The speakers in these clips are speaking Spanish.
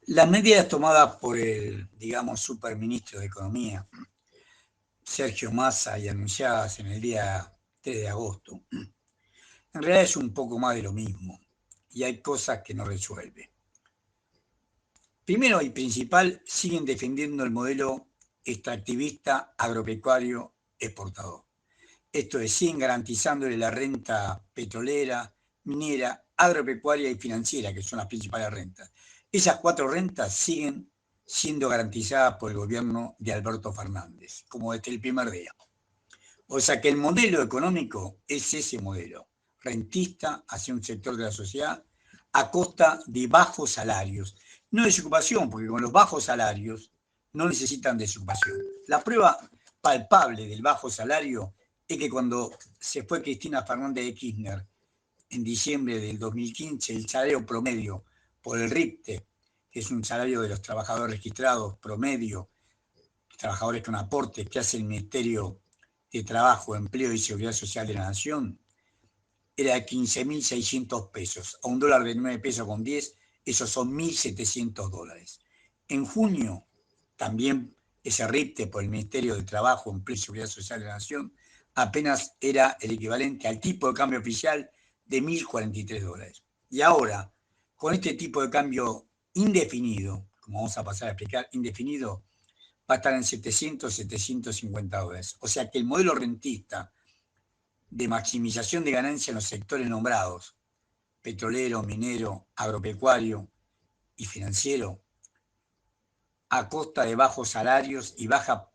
Las medidas tomadas por el, digamos, superministro de Economía, Sergio Massa, y anunciadas en el día 3 de agosto, en realidad es un poco más de lo mismo, y hay cosas que no resuelve. Primero y principal, siguen defendiendo el modelo extractivista agropecuario exportador. Esto es, siguen garantizándole la renta petrolera, minera, agropecuaria y financiera, que son las principales rentas. Esas cuatro rentas siguen siendo garantizadas por el gobierno de Alberto Fernández, como desde el primer día. O sea que el modelo económico es ese modelo, rentista hacia un sector de la sociedad a costa de bajos salarios. No desocupación, porque con los bajos salarios no necesitan desocupación. La prueba palpable del bajo salario es que cuando se fue Cristina Fernández de Kirchner en diciembre del 2015, el salario promedio por el RIPTE, que es un salario de los trabajadores registrados promedio, trabajadores con aportes que hace el Ministerio de Trabajo, Empleo y Seguridad Social de la Nación, era de 15.600 pesos. A un dólar de 9 pesos con 10, esos son 1.700 dólares. En junio, también ese RIPTE por el Ministerio de Trabajo, Empleo y Seguridad Social de la Nación, apenas era el equivalente al tipo de cambio oficial de 1.043 dólares. Y ahora, con este tipo de cambio indefinido, como vamos a pasar a explicar, indefinido, va a estar en 700, 750 dólares. O sea que el modelo rentista de maximización de ganancia en los sectores nombrados, petrolero, minero, agropecuario y financiero, a costa de bajos salarios y baja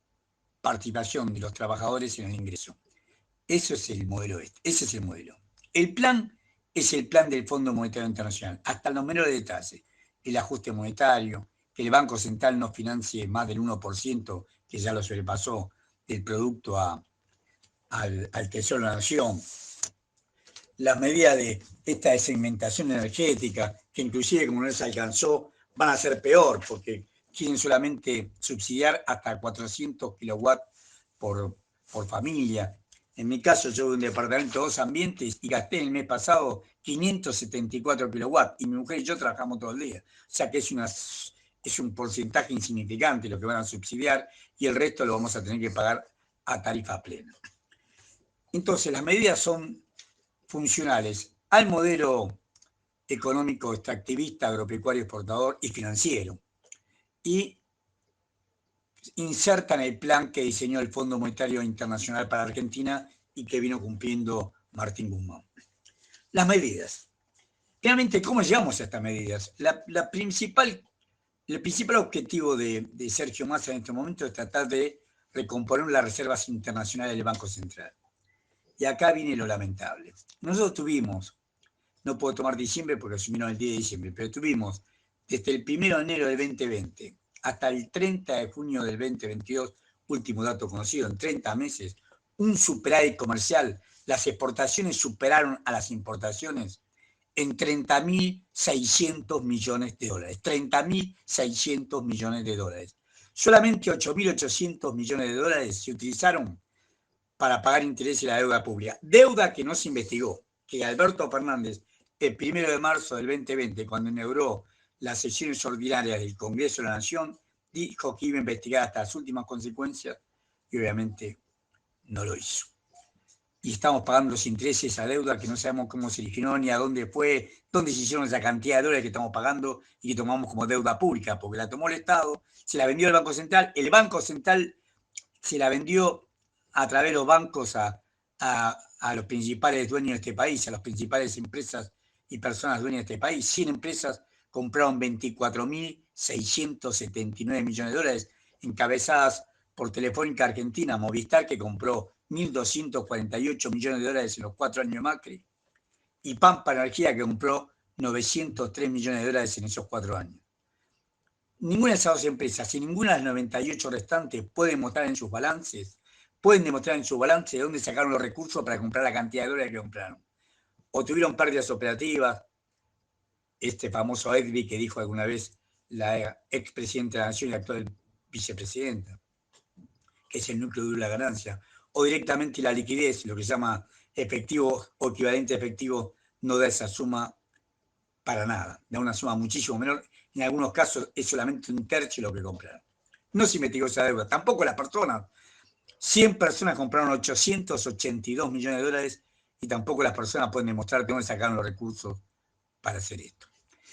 participación de los trabajadores en el ingreso. Eso es el modelo ese es el modelo. El plan es el plan del Fondo Monetario Internacional, hasta los menores detalles. El ajuste monetario, que el Banco Central no financie más del 1%, que ya lo sobrepasó, del producto al Tesoro de la Nación. Las medidas de esta desegmentación energética, que inclusive como no les alcanzó, van a ser peor, porque quieren solamente subsidiar hasta 400 kilowatts por familia. En mi caso, yo de un departamento de 2 ambientes y gasté el mes pasado 574 kilowatts y mi mujer y yo trabajamos todo el día. O sea que es un porcentaje insignificante lo que van a subsidiar y el resto lo vamos a tener que pagar a tarifa plena. Entonces, las medidas son funcionales al modelo económico extractivista, agropecuario, exportador y financiero. Y insertan el plan que diseñó el Fondo Monetario Internacional para Argentina y que vino cumpliendo Martín Guzmán. Las medidas. Realmente, ¿cómo llegamos a estas medidas? El principal objetivo de Sergio Massa en este momento es tratar de recomponer las reservas internacionales del Banco Central. Y acá viene lo lamentable. Nosotros tuvimos, no puedo tomar diciembre porque asumieron el 10 de diciembre, pero tuvimos desde el 1 de enero del 2020 hasta el 30 de junio del 2022, último dato conocido, en 30 meses, un superávit comercial. Las exportaciones superaron a las importaciones en 30.600 millones de dólares. 30.600 millones de dólares. Solamente 8.800 millones de dólares se utilizaron para pagar intereses y la deuda pública. Deuda que no se investigó, que Alberto Fernández, el 1 de marzo del 2020, cuando inauguró las sesiones ordinarias del Congreso de la Nación, dijo que iba a investigar hasta las últimas consecuencias y obviamente no lo hizo. Y estamos pagando los intereses a deuda que no sabemos cómo se originó ni a dónde fue, dónde se hicieron esa cantidad de dólares que estamos pagando y que tomamos como deuda pública, porque la tomó el Estado, se la vendió el Banco Central, el Banco Central se la vendió a través de los bancos a los principales dueños de este país, a las principales empresas y personas dueñas de este país. 100 empresas compraron 24.679 millones de dólares, encabezadas por Telefónica Argentina, Movistar, que compró 1.248 millones de dólares en los 4 años de Macri, y Pampa Energía, que compró 903 millones de dólares en esos 4 años. Ninguna de esas dos empresas y ninguna de las 98 restantes pueden demostrar en sus balances de dónde sacaron los recursos para comprar la cantidad de dólares que compraron. O tuvieron pérdidas operativas, este famoso Edby que dijo alguna vez la expresidenta de la Nación y actual vicepresidenta, que es el núcleo duro de la ganancia, o directamente la liquidez, lo que se llama efectivo o equivalente a efectivo, no da esa suma para nada, da una suma muchísimo menor, en algunos casos es solamente un tercio de lo que compraron. No se investigó esa deuda, tampoco las personas. 100 personas compraron 882 millones de dólares y tampoco las personas pueden demostrar de dónde sacaron los recursos para hacer esto.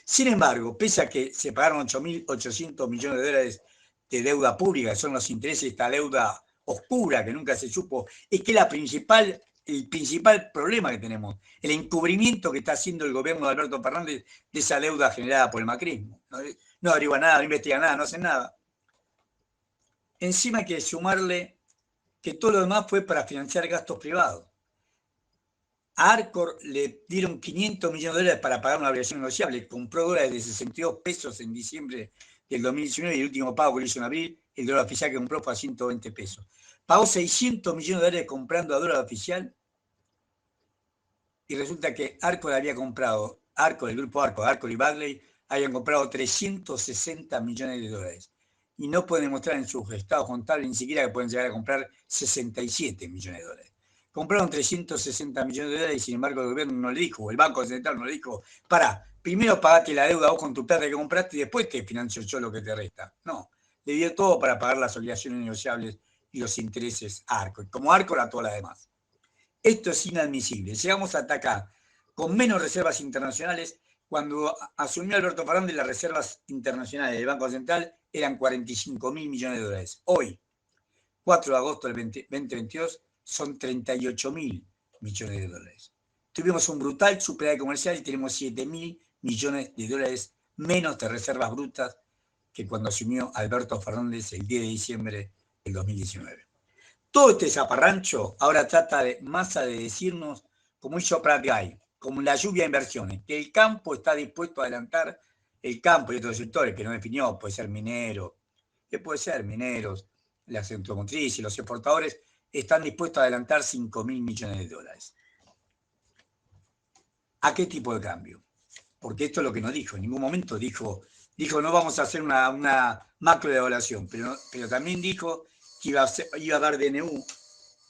Sin embargo, pese a que se pagaron 8.800 millones de dólares de deuda pública, que son los intereses de esta deuda oscura que nunca se supo, es que el principal problema que tenemos, el encubrimiento que está haciendo el gobierno de Alberto Fernández de esa deuda generada por el macrismo. No averigua nada, no investiga nada, no hace nada. Encima hay que sumarle que todo lo demás fue para financiar gastos privados. A Arcor le dieron 500 millones de dólares para pagar una obligación negociable. Compró dólares de 62 pesos en diciembre del 2019 y el último pago que lo hizo en abril, el dólar oficial que compró fue a 120 pesos. Pagó 600 millones de dólares comprando a dólar oficial y resulta que Arcor había comprado, el grupo Arcor y Bagley habían comprado 360 millones de dólares. Y no pueden demostrar en sus estados contables ni siquiera que pueden llegar a comprar 67 millones de dólares. Compraron 360 millones de dólares y sin embargo el gobierno no le dijo, o el Banco Central no le dijo, primero pagate la deuda vos con tu plata que compraste y después te financio yo lo que te resta. No, le dio todo para pagar las obligaciones negociables y los intereses a Arcor, como Arcor a todas las demás. Esto es inadmisible. Llegamos hasta acá con menos reservas internacionales. Cuando asumió Alberto Fernández, las reservas internacionales del Banco Central eran 45.000 millones de dólares. Hoy, 4 de agosto del 2022, son 38.000 millones de dólares. Tuvimos un brutal superávit comercial y tenemos 7.000 millones de dólares menos de reservas brutas que cuando asumió Alberto Fernández el 10 de diciembre del 2019. Todo este zaparrancho ahora trata de Massa de decirnos, como hizo Prat Gay, como la lluvia de inversiones, que el campo está dispuesto a adelantar, el campo y otros sectores que no definió, puede ser minero, mineros, las automotrices, los exportadores, están dispuestos a adelantar 5.000 millones de dólares. ¿A qué tipo de cambio? Porque esto es lo que no dijo, en ningún momento dijo no vamos a hacer una macro devaluación, pero también dijo que iba a dar DNU,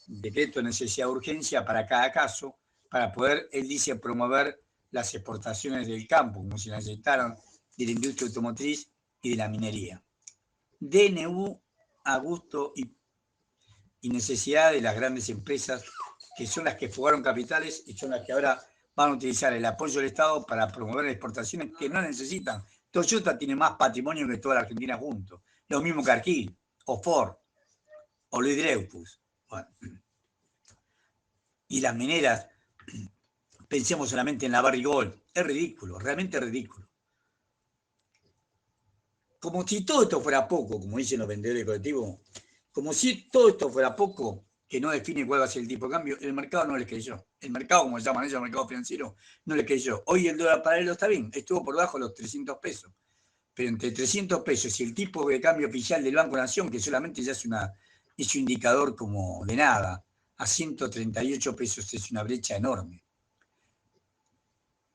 decreto de necesidad de urgencia para cada caso, para poder, él dice, promover las exportaciones del campo, como si necesitaran, de la industria automotriz y de la minería. DNU a gusto y necesidad de las grandes empresas, que son las que fugaron capitales y son las que ahora van a utilizar el apoyo del Estado para promover exportaciones que no necesitan. Toyota tiene más patrimonio que toda la Argentina juntos. Lo mismo que Arquil, o Ford, o Luis Dreyfus. Bueno. Y las mineras, pensemos solamente en la Barrick Gold. Es ridículo, realmente ridículo. Como si todo esto fuera poco, como dicen los vendedores colectivos, como si todo esto fuera poco, que no define cuál va a ser el tipo de cambio, el mercado no les creyó. El mercado, como se llaman ellos, el mercado financiero, no les creyó. Hoy el dólar paralelo está bien, estuvo por debajo de los 300 pesos. Pero entre 300 pesos y el tipo de cambio oficial del Banco Nación, que solamente ya es un indicador como de nada, a 138 pesos es una brecha enorme.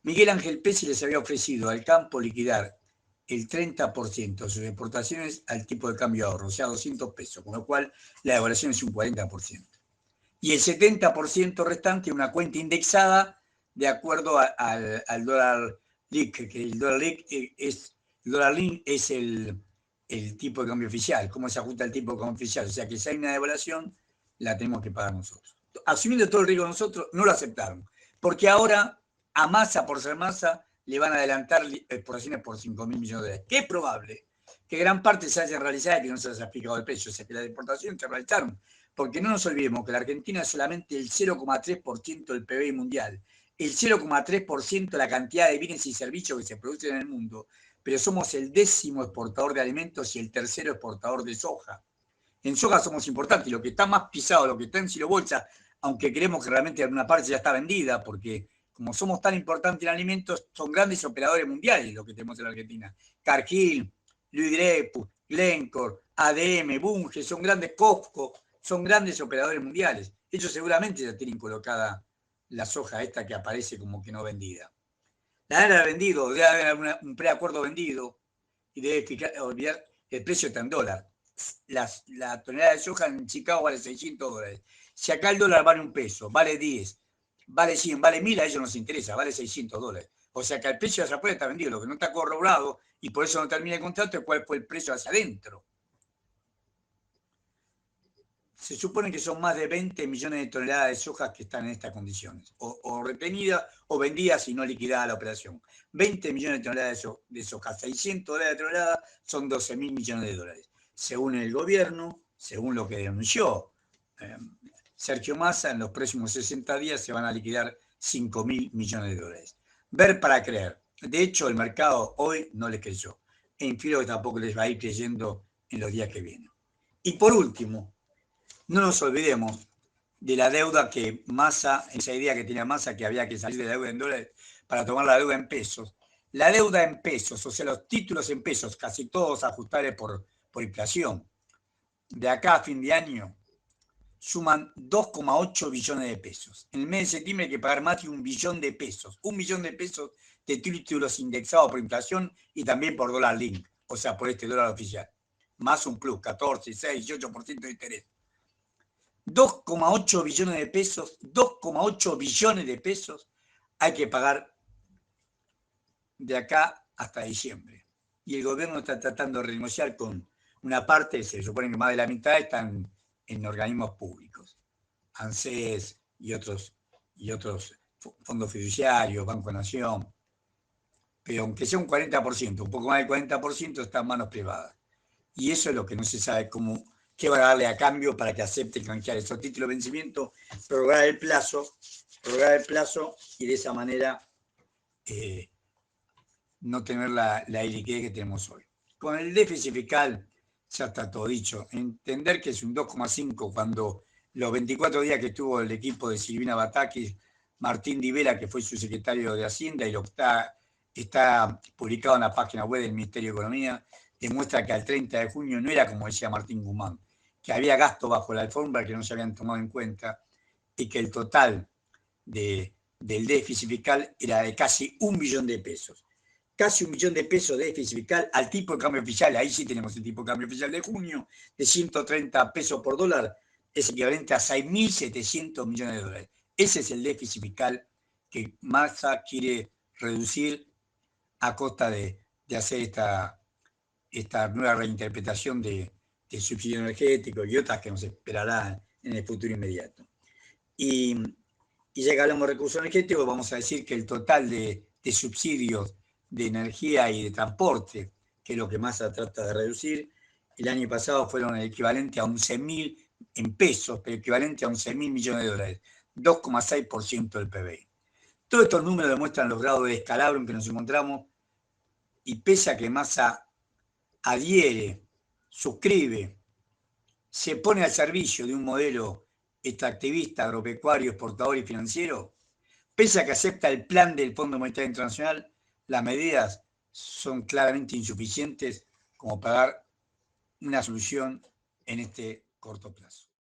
Miguel Ángel Pérez les había ofrecido al campo liquidar el 30% de sus exportaciones al tipo de cambio de ahorro, o sea, 200 pesos, con lo cual la devaluación es un 40%. Y el 70% restante una cuenta indexada de acuerdo al dólar LIC, que el dólar LIC es el tipo de cambio oficial, cómo se ajusta el tipo de cambio oficial. O sea que si hay una devaluación, la tenemos que pagar nosotros. Asumiendo todo el riesgo nosotros, no lo aceptaron. Porque ahora, a Massa, por ser Massa, le van a adelantar exportaciones por 5.000 millones de dólares. Que es probable que gran parte se haya realizado y que no se haya explicado el precio. O sea que las exportaciones se realizaron. Porque no nos olvidemos que la Argentina es solamente el 0,3% del PBI mundial. El 0,3% de la cantidad de bienes y servicios que se producen en el mundo, pero somos el 10º exportador de alimentos y el 3º exportador de soja. En soja somos importantes, lo que está más pisado, lo que está en Silo Bolsa, aunque creemos que realmente alguna parte ya está vendida, porque como somos tan importantes en alimentos, son grandes operadores mundiales lo que tenemos en la Argentina. Cargill, Louis Dreyfus, Glencore, ADM, Bunge, son grandes Costco, son grandes operadores mundiales. Ellos seguramente ya tienen colocada la soja esta que aparece como que no vendida. La deben haber vendido, debe haber un preacuerdo vendido y debe olvidar el precio está en dólar. La tonelada de soja en Chicago vale 600 dólares. Si acá el dólar vale $1, vale 10, vale 100, vale 1000, a ellos no les interesa, vale 600 dólares. O sea que el precio hacia afuera está vendido, lo que no está corroborado y por eso no termina el contrato es cuál fue el precio hacia adentro. Se supone que son más de 20 millones de toneladas de soja que están en estas condiciones, o retenidas o vendidas y no liquidadas la operación. 20 millones de toneladas de soja, 600 dólares de tonelada son 12.000 millones de dólares. Según el gobierno, según lo que denunció Sergio Massa, en los próximos 60 días se van a liquidar 5.000 millones de dólares. Ver para creer. De hecho, el mercado hoy no les creyó. E infiero que tampoco les va a ir creyendo en los días que vienen. Y por último, no nos olvidemos de la deuda que Massa, esa idea que tenía Massa, que había que salir de la deuda en dólares para tomar la deuda en pesos. La deuda en pesos, o sea, los títulos en pesos, casi todos ajustables por inflación, de acá a fin de año, suman 2,8 billones de pesos. En el mes de septiembre hay que pagar más de 1 billón de pesos. 1 billón de pesos de títulos indexados por inflación y también por dólar link, o sea, por este dólar oficial. Más un plus, 14, 6, 18% de interés. 2,8 billones de pesos, 2,8 billones de pesos hay que pagar de acá hasta diciembre. Y el gobierno está tratando de renegociar con una parte, se supone que más de la mitad están en organismos públicos, ANSES y otros fondos fiduciarios, Banco Nación. Pero aunque sea un 40%, un poco más del 40% está en manos privadas. Y eso es lo que no se sabe qué van a darle a cambio para que acepten canjear esos títulos de vencimiento, prorrogar el plazo y de esa manera no tener la iliquidez que tenemos hoy. Con el déficit fiscal ya está todo dicho. Entender que es un 2,5 cuando los 24 días que estuvo el equipo de Silvina Batakis, Martín Di Vela, que fue su secretario de Hacienda, y lo está publicado en la página web del Ministerio de Economía, demuestra que al 30 de junio no era como decía Martín Guzmán, que había gastos bajo la alfombra que no se habían tomado en cuenta y que el total del déficit fiscal era de casi 1 billón de pesos. Casi 1 billón de pesos de déficit fiscal al tipo de cambio oficial, ahí sí tenemos el tipo de cambio oficial de junio, de 130 pesos por dólar, es equivalente a 6.700 millones de dólares. Ese es el déficit fiscal que Massa quiere reducir a costa de hacer esta nueva reinterpretación del subsidio energético y otras que nos esperará en el futuro inmediato. Y ya que hablamos de recursos energéticos, vamos a decir que el total de subsidios de energía y de transporte, que es lo que Massa trata de reducir, el año pasado fueron el equivalente a 11.000 en pesos, pero equivalente a 11.000 millones de dólares, 2,6% del PBI. Todos estos números demuestran los grados de descalabro en que nos encontramos y pese a que Massa adhiere, suscribe, se pone al servicio de un modelo extractivista, agropecuario, exportador y financiero, pese a que acepta el plan del Fondo Monetario Internacional, las medidas son claramente insuficientes como para dar una solución en este corto plazo.